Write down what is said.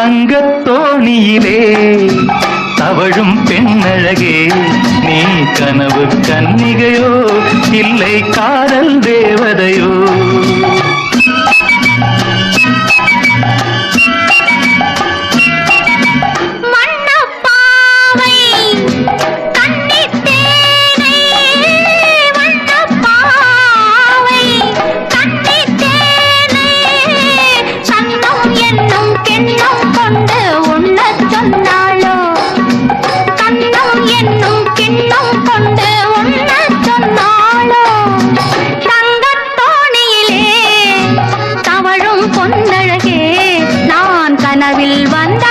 தங்கத்தோணியிலே தவழும் பெண்ணழகே, நீ கனவு கன்னிகையோ இல்லை காதல் தேவதையோ? கனவில் வந்த